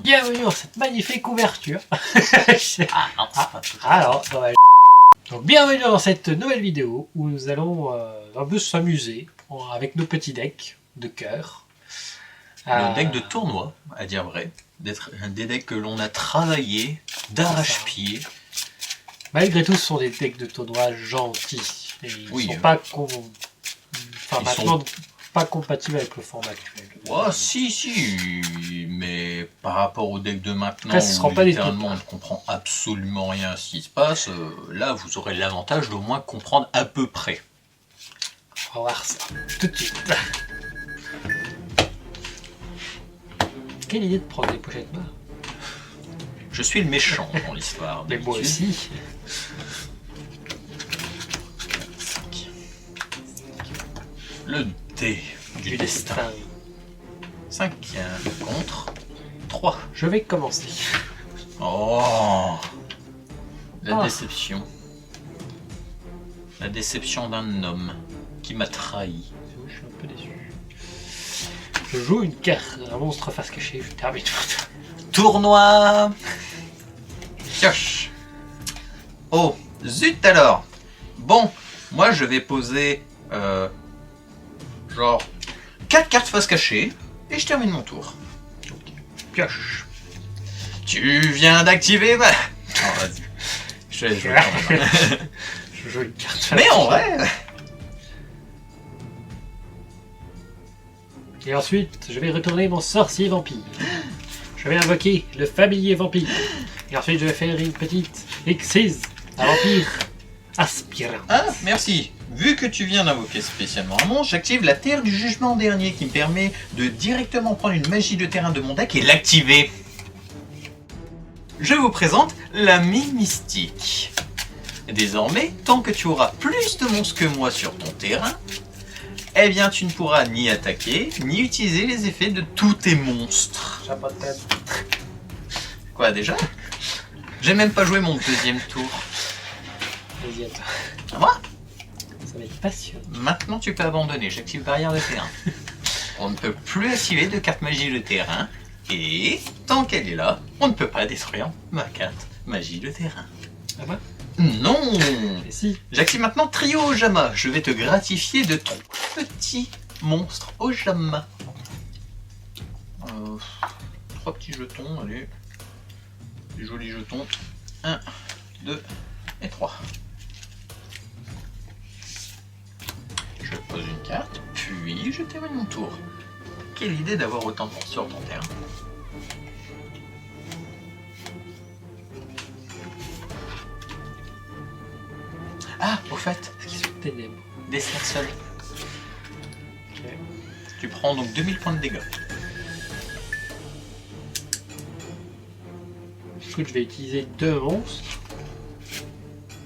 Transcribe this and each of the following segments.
Bienvenue dans cette magnifique ouverture. Ah non, c'est pas tout. Alors, ça va. Donc, bienvenue dans cette nouvelle vidéo où nous allons un peu s'amuser avec nos petits decks de cœur. Le deck de tournoi, à dire vrai, d'être des decks que l'on a travaillé d'arrache-pied. Malgré tout, ce sont des decks de tournoi gentils. Et ils Oui, sont pas pas compatibles avec le format actuel. Oh, si, mais par rapport au deck de maintenant, Après, ce seront pas des littéralement on ne comprend absolument rien à ce qui se passe, là vous aurez l'avantage d'au moins comprendre à peu près. On va voir ça tout de suite. Quelle idée de prendre des pochettes noires. Je suis le méchant dans l'histoire. Mais moi aussi. Le dé du destin. 5 contre 3. Je vais commencer. Oh, la Ah. déception. La déception d'un homme qui m'a trahi. Je suis un peu déçu. Je joue une carte, un monstre face cachée, je termine tout. Tournoi. Pioche. Oh, zut alors. Bon, moi je vais poser genre 4 cartes face cachée et je termine mon tour. Ok. Pioche. Tu viens d'activer ma... Oh, vas-y. Je vais jouer quand même. Je joue une carte. Mais en vrai... Et ensuite, je vais retourner mon sorcier vampire. Je vais invoquer le familier vampire. Et ensuite, je vais faire une petite exise à vampire aspirant. Ah, merci. Vu que tu viens d'invoquer spécialement un monstre, j'active la terre du jugement dernier qui me permet de directement prendre une magie de terrain de mon deck et l'activer. Je vous présente la mine mystique. Désormais, tant que tu auras plus de monstres que moi sur ton terrain, eh bien tu ne pourras ni attaquer, ni utiliser les effets de tous tes monstres. J'ai pas de tête. Quoi déjà? J'ai même pas joué mon deuxième tour. Vas-y, attends. À moi? Ça va être passionnant. Maintenant tu peux abandonner, j'active barrière de terrain. On ne peut plus activer de carte magie de terrain. Et tant qu'elle est là, on ne peut pas détruire ma carte magie de terrain. Ah ouais? Non! Et si. J'active maintenant Trio Ojama. Je vais te gratifier de 3 petits monstres Ojama. 3 petits jetons, allez. Des jolis jetons. 1, 2 et 3. Je pose une carte, puis je termine mon tour. Quelle idée d'avoir autant de monstres sur ton terrain. Ah, au fait, Ce qui sont ténèbres. dessert seul. Ok. Tu prends donc 2000 points de dégâts. Écoute, je vais utiliser 2 monstres.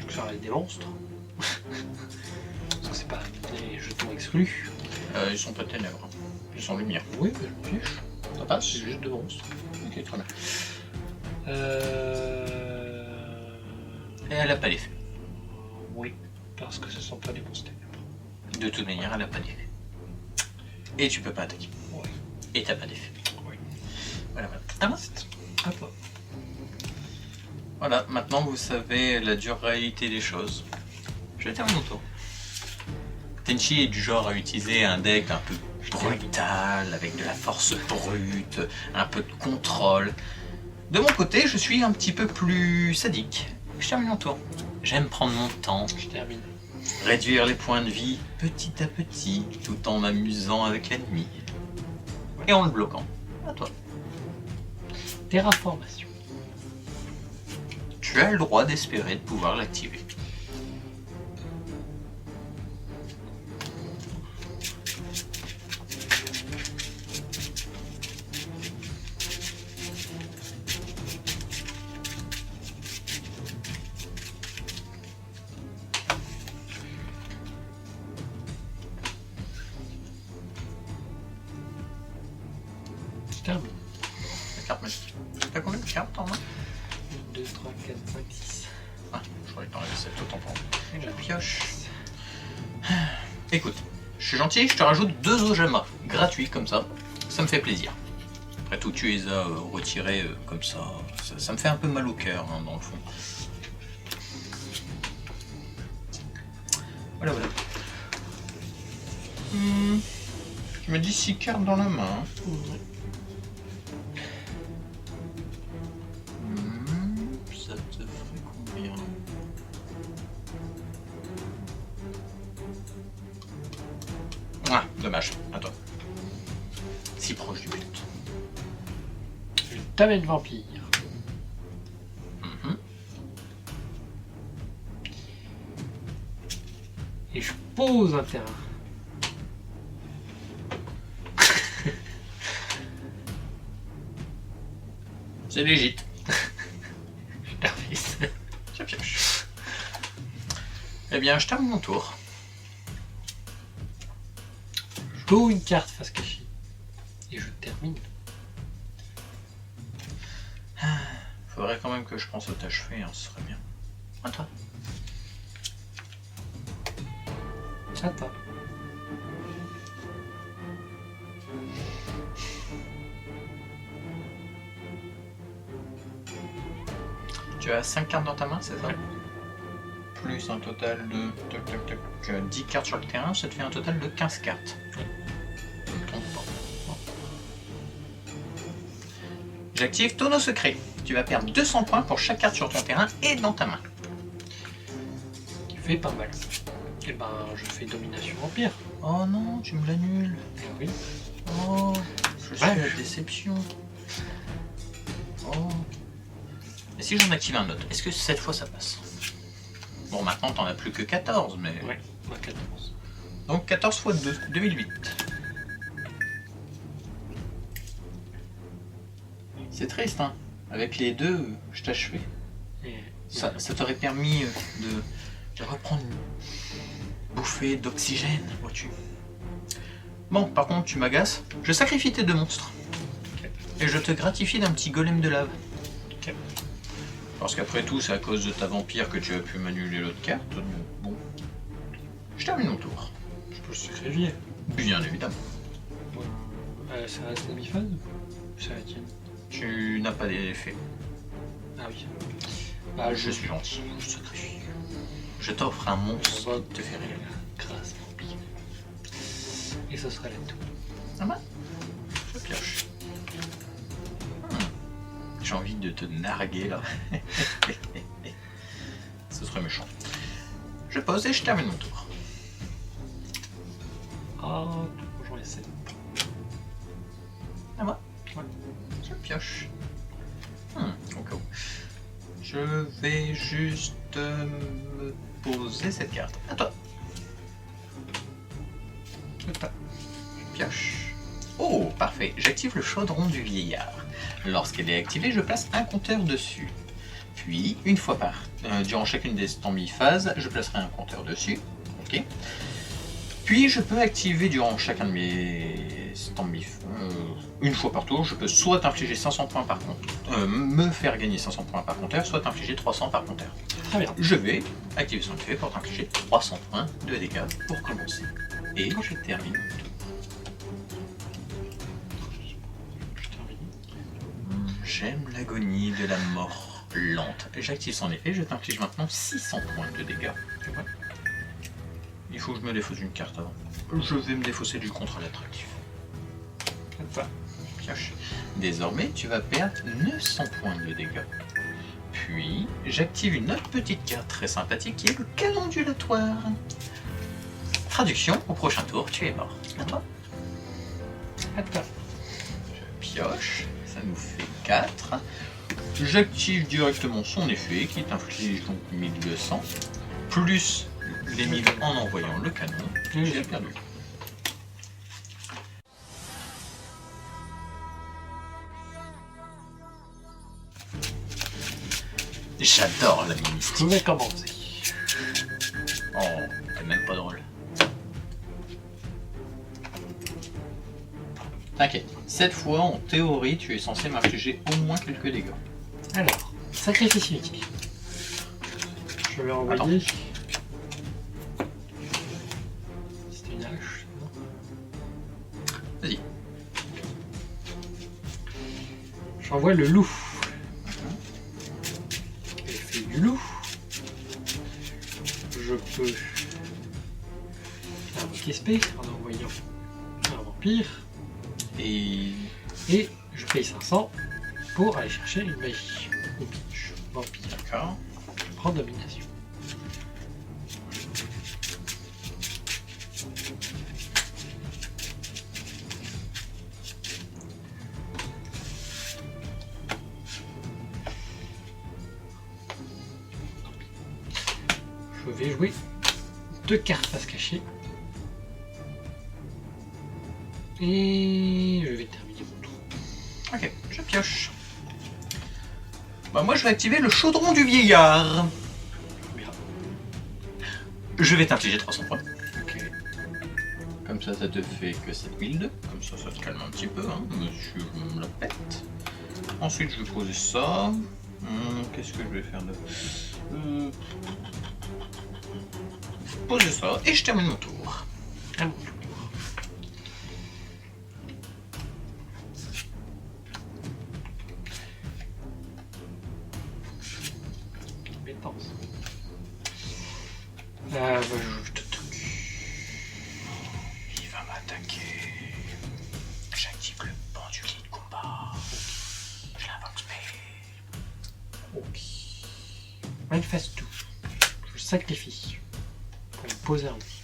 Donc ça reste des monstres. Parce que c'est pas des jetons exclus. Ils sont pas ténèbres. Ils sont lumière. Oui, mais je me fiche. Ça passe? C'est juste 2 monstres. Ok, très bien. Et Et elle a pas d'effet. oui, parce que ce sont pas des monstres ténèbres. De toute manière, elle a pas d'effet. Et tu peux pas attaquer. Oui. Et t'as pas d'effet. Oui. Voilà. Ah moi. À toi. Voilà, maintenant vous savez la dure réalité des choses. Je termine mon tour. Tenchi est du genre à utiliser un deck un peu brutal, avec de la force brute, un peu de contrôle. De mon côté, je suis un petit peu plus sadique. Je termine mon tour. J'aime prendre mon temps, Je termine. réduire les points de vie petit à petit, tout en m'amusant avec l'ennemi. Et en le bloquant. À toi. Terraformation. Tu as le droit d'espérer de pouvoir l'activer. Je termine. La carte magique. T'as combien de cartes en main? 1, 2, 3, 4, 5, 6. Ah, je croyais que t'en avais 7 autant pour moi. Et Je pioche. Écoute, je suis gentil, je te rajoute 2 Ojama, gratuits comme ça me fait plaisir. Après tout, tu les as retirés comme ça. Ça me fait un peu mal au cœur, hein, dans le fond. Voilà, voilà. Je me dis 6 cartes dans la main. Ça te ferait combien? Ah, dommage. Attends. Si proche du but. Une taverne vampire. Et je pose un terrain. C'est légit. Je t'arrête. Je pioche. Eh bien, je termine mon tour. Je joue une carte face cachée. Et je termine. Faudrait quand même que je pense au tâche-fait, hein, ce serait bien. À toi. Attends. Tu as 5 cartes dans ta main, c'est ça? Ouais. Plus un total de 10 cartes sur le terrain, ça te fait un total de 15 cartes. Ouais. Je me trompe pas. Bon. J'active tonneau secret. Tu vas perdre 200 points pour chaque carte sur ton terrain et dans ta main. Qui fait pas mal. Et ben, je fais domination vampire. Oh non, tu me l'annules. Oui. Oh, je suis Ouais. à la déception. Oh. Et si j'en active un autre, est-ce que cette fois ça passe? Bon, maintenant t'en as plus que 14, mais... Ouais, moi 14. Donc 14 x 2, 2008. C'est triste, hein. Avec les deux, je t'achevais. Et Ça t'aurait permis de reprendre une bouffée d'oxygène, vois-tu. Bon, par contre, tu m'agaces. Je sacrifie tes deux monstres. Ok. Et je te gratifie d'un petit golem de lave. Ok. Parce qu'après tout, c'est à cause de ta vampire que tu as pu m'annuler l'autre carte. Donc, bon. Je termine mon tour. Je peux le sacrifier. Bien évidemment. Ça reste demi-phase ou c'est la tienne? Tu n'as pas d'effet. Ah oui. Bah, Je suis gentil. Je te sacrifie. Je t'offre un monstre On va qui te fait rire. grâce vampire. Et ce sera la tout. Ah bah, je pioche. J'ai envie de te narguer là. Ce serait méchant. Je pose et je termine mon tour. Oh, j'en ai 7. Ah bah, Ouais. je pioche. Au cas où. Je vais juste me poser cette carte. À toi. Je pioche. Oh, parfait. J'active le chaudron du vieillard. Lorsqu'elle est activée, je place un compteur dessus. Puis, une fois durant chacune des stambi-phases, je placerai un compteur dessus. Ok. Puis, je peux activer durant chacun de mes une fois par tour, je peux soit infliger 500 points par compteur, me faire gagner 500 points par compteur, soit infliger 300 par compteur. Très bien. Je vais activer son effet pour infliger 300 points de dégâts pour commencer. Et je termine. Je termine. J'aime l'agonie de la mort lente. J'active son effet, je t'inflige maintenant 600 points de dégâts. C'est vrai. Il faut que je me défausse une carte avant. Je vais me défausser du contrôle attractif. Attends. Pioche. Désormais, tu vas perdre 900 points de dégâts. Puis, j'active une autre petite carte très sympathique qui est le canon ondulatoire. Traduction, au prochain tour, tu es mort. À toi. Attends. Je pioche, ça nous fait 4. J'active directement son effet qui t'inflige donc 1200, plus les 1000 en envoyant le canon. J'ai perdu. J'adore la Je mystique. vais commencer. Oh, c'est même pas drôle. T'inquiète, cette fois, en théorie, tu es censé m'infliger au moins quelques dégâts. Alors, sacrifice inutile. Je vais envoyer. C'était une hache, non? Vas-y. J'envoie le loup. Effet du loup. Je peux invoquer SP en envoyant un vampire. Et Et je paye 500 pour aller chercher une magie. Une pioche. Vampire. d'accord. Je prends domination. Je vais jouer 2 cartes face cachée. Et je vais terminer mon tour. Ok, je pioche. Bah moi je vais activer le chaudron du vieillard. Bien. Je vais t'infliger 300 points. Ok. Comme ça te fait que 7002. Comme ça te calme un petit peu, hein. Monsieur me la pète. Ensuite je vais poser ça. Qu'est-ce que je vais faire de... Poser ça et je termine mon tour. À mon tour. Compétence. Je te toque. Il va m'attaquer. J'active le pendulier de combat. Je l'invoque mais... Ok. Manifeste tout. Je sacrifie. Pour me poser un lit.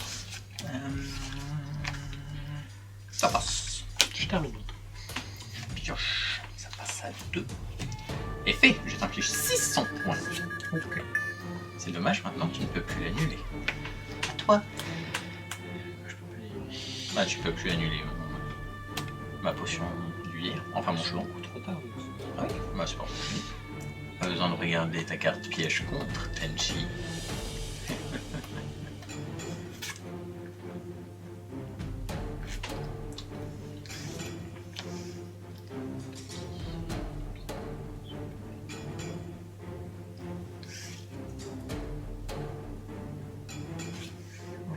Ça passe. Je termine mon tour. Pioche. Ça passe à 2. Effet, je t'inflige 600 points. Ok. C'est dommage, maintenant tu ne peux plus l'annuler. À toi. Je peux pas y- Bah tu peux plus annuler ma potion d'huile. Enfin mon chaudron. Beaucoup trop tard. Ah oui, bah c'est pas possible. Pas besoin de regarder ta carte piège contre Tenchi.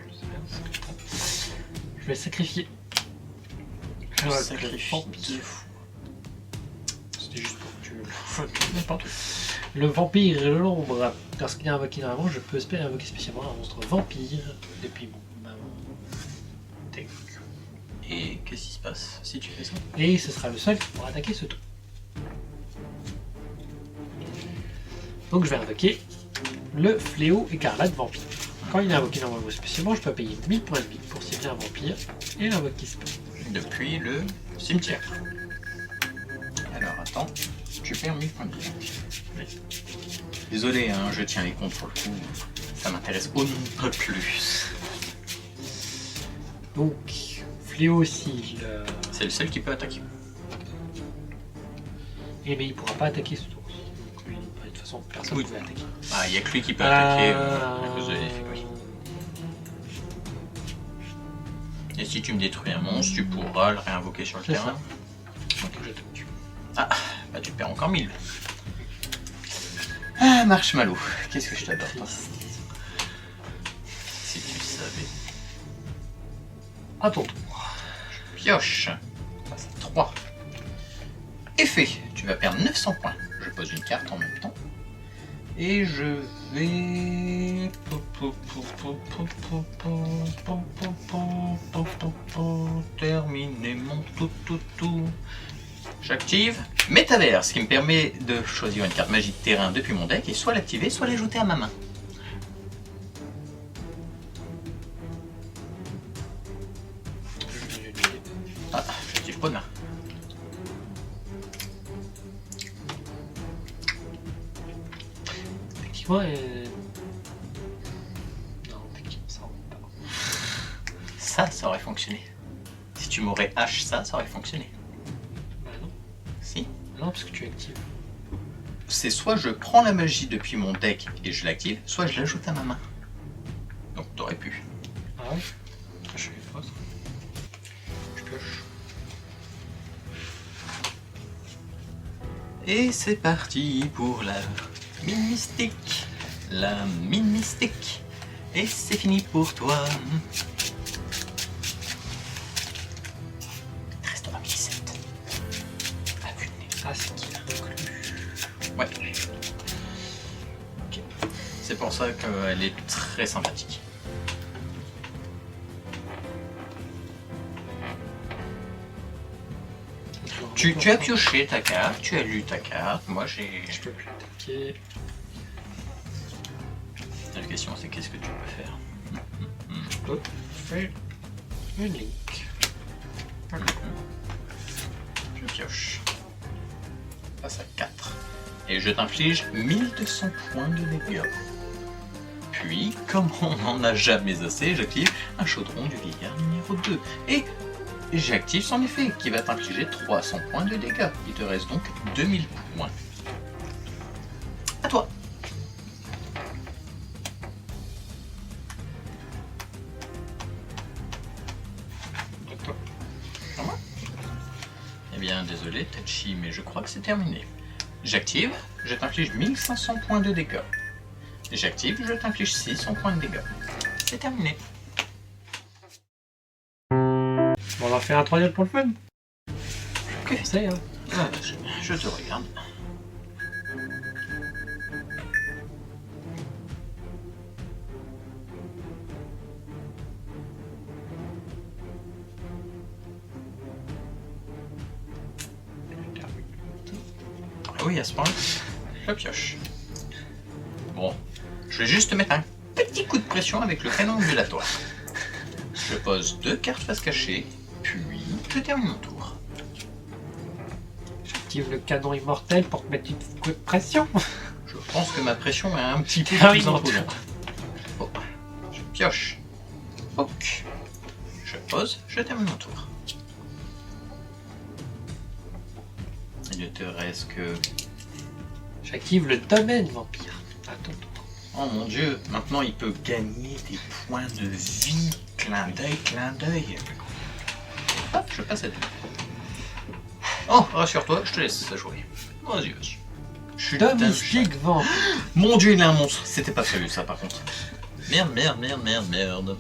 Je sais bien ce que t'as. Je vais sacrifier. Je Ouais, sacrifie le vampire. 2 fois. C'était juste pour que tu n'importe où. Le vampire et l'ombre. Lorsqu'il est invoqué normalement, je peux espérer invoquer spécialement un monstre vampire depuis ma deck. Et qu'est-ce qui se passe si tu fais ça? Et ce sera le seul qui pourra attaquer ce tour. Donc je vais invoquer le fléau écarlate vampire. Quand il est invoqué normalement spécialement, je peux payer 1000 points de vie pour cibler un vampire et l'invoquer spécialement. Depuis le cimetière. Alors attends, tu perds 1000 points de vie. Désolé, hein, je tiens les comptes pour le coup. Ça m'intéresse au pas plus. Donc, fléau aussi. C'est le seul qui peut attaquer. Et mais il pourra pas attaquer ce tour. Donc lui, de toute façon, personne ne Oui. pouvait attaquer. Ah, il n'y a que lui qui peut attaquer à cause de l'effet. Oui. Et si tu me détruis un monstre, tu pourras le réinvoquer sur le C'est terrain. Donc je te tue. Ah, bah tu perds encore 1000. Ah, Marshmallow, qu'est-ce que je t'adore toi. Si tu savais. À ton tour. Pioche. On passe à 3. Effet, tu vas perdre 900 points. Je pose une carte en même temps. Et je vais... terminer mon tout. J'active Métaverse, qui me permet de choisir une carte magie de terrain depuis mon deck et soit l'activer, soit l'ajouter à ma main. Ah, j'active pas de main. Effectivement, non, effectivement, ça rentre pas. Ça aurait fonctionné. Si tu m'aurais hache ça aurait fonctionné. Bah non. Si. Non, parce que tu actives. C'est soit je prends la magie depuis mon deck et je l'active, soit je l'ajoute à ma main. Donc t'aurais pu. Ah ouais. Je fais fausse. Je pioche. Et c'est parti pour la mine mystique. La mine mystique. Et c'est fini pour toi. Il te restera 1007. À vue de nez. Ah, c'est qui là? C'est pour ça qu'elle est très sympathique. Tu as pioché ta carte, tu as lu ta carte, moi j'ai... Je peux plus attaquer. La question c'est qu'est-ce que tu peux faire? Je peux faire une link. Je pioche. Passe à 4. Et je t'inflige 1200 points de dégâts. Puis, comme on n'en a jamais assez, j'active un chaudron du vieillard numéro 2. Et j'active son effet, qui va t'infliger 300 points de dégâts. Il te reste donc 2000 points. À toi. Attends. Eh bien, désolé, Tachi, mais je crois que c'est terminé. J'active, je t'inflige 1500 points de dégâts. J'active, je t'inflige 600 points de dégâts. C'est terminé. Bon, on va faire un troisième pour le fun. Ok. C'est hein. Je te regarde. Ah oui, à ce point, je pioche. Bon, je vais juste te mettre un petit coup de pression avec le canon ondulatoire. Je pose 2 cartes face cachée, puis je termine mon tour. J'active le canon immortel pour te mettre une coup de pression. Je pense que ma pression est un petit peu Ah oui, plus non. imposante. Bon, je pioche. Ok. Je pose, je termine mon tour. Il ne te reste que... J'active le domaine vampire. Attends. Oh mon dieu, maintenant il peut gagner des points de vie. Clin d'œil, clin d'œil. Hop, je passe à 2. Oh, rassure-toi, je te laisse jouer. Vas-y, vas-y. Je suis Domestique vampire. Mon dieu, il a un monstre. C'était pas prévu ça par contre. Merde, merde, merde, merde, merde.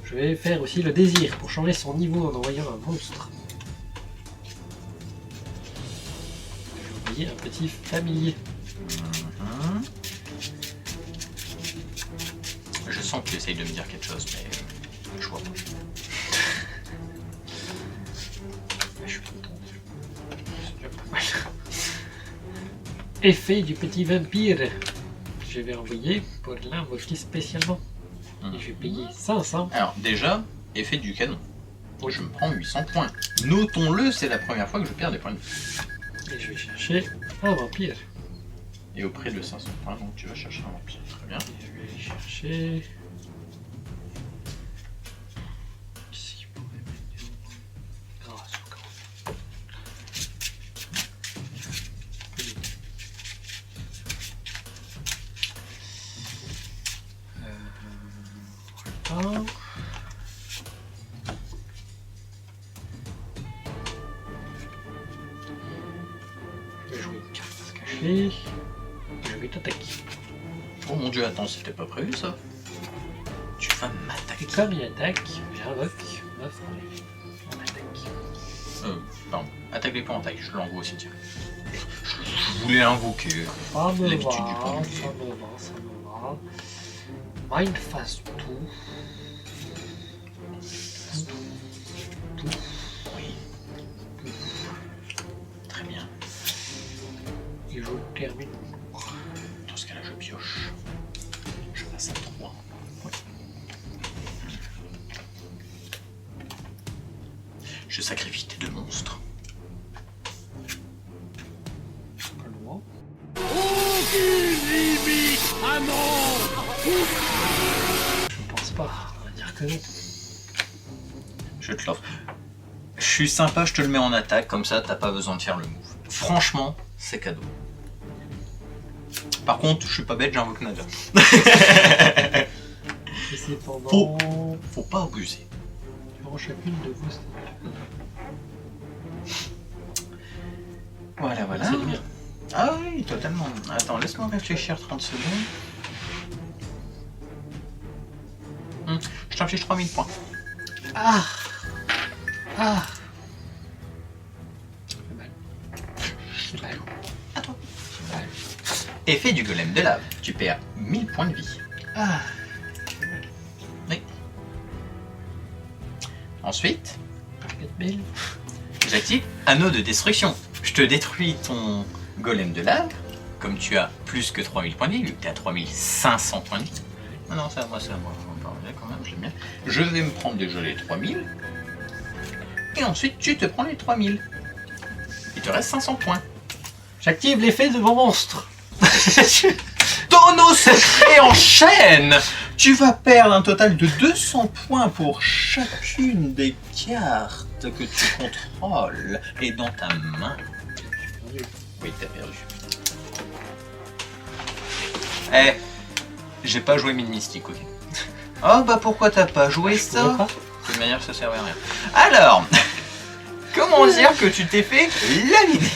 Je vais faire aussi le désir pour changer son niveau en envoyant un monstre. Je vais envoyer un petit familier. Je sens que tu essayes de me dire quelque chose, mais je vois pas. Je suis content. C'est déjà pas mal. Effet du petit vampire. Je vais envoyer pour l'invoquer spécialement. Et je vais payer 500. Alors déjà, effet du canon. Je me prends 800 points. Notons-le, c'est la première fois que je perds des points de vie. Et je vais chercher un vampire. Et auprès de 500 points, donc tu vas chercher un vampire. Très bien. Et je vais aller chercher... Qu'est-ce qu'il pourrait mettre du grâce au grand. Voilà. Je vais jouer une carte cachée. Je vais t'attaquer. Oh mon dieu, attends, c'était pas prévu ça. Tu vas Et m'attaquer. comme il attaque, j'invoque mon attaque. Pardon, attaque les points en taille, je l'envoie au cimetière. Je voulais invoquer Ça me l'habitude du va, point de ça vie. me va, ça me va. Mind fasse tout. Oui. Très bien. Et je termine. Dans ce cas-là, je pioche. Je passe à 3. Je sacrifie tes 2 monstres. Pas loin. Je pense pas, on va dire que non. Je te l'offre. Je suis sympa, je te le mets en attaque, comme ça t'as pas besoin de faire le move. Franchement, c'est cadeau. Par contre, je suis pas bête, j'invoque Nada. Et c'est pendant... Faut pas abuser. Durant chacune de vos stages. Voilà, voilà. C'est le mien. Ah oui, totalement. Attends, laisse-moi réfléchir 30 secondes. Je t'inflige 3000 points. Ah. Ah. C'est mal. C'est mal. À toi. C'est mal. Effet du golem de lave. Tu perds 1000 points de vie. Ah. Oui. Ensuite, Par 4000. j'active Anneau de destruction. Je te détruis ton golem de lave. Comme tu as plus que 3000 points de vie, vu que tu es à 3500 points de vie. Ah non, c'est à moi, on va parler quand même, j'aime bien. Je vais me prendre déjà les 3000. Et ensuite, tu te prends les 3000. Il te reste 500 points. J'active l'effet de mon monstre. Tonneau secret en chaîne. Tu vas perdre un total de 200 points pour chacune des cartes que tu contrôles. Et dans ta main... Oui, t'as perdu. Eh, j'ai pas joué mine mystique, ok. Oh bah pourquoi t'as pas joué ça? De toute manière, ça servait à rien. Alors, comment dire que tu t'es fait laminer?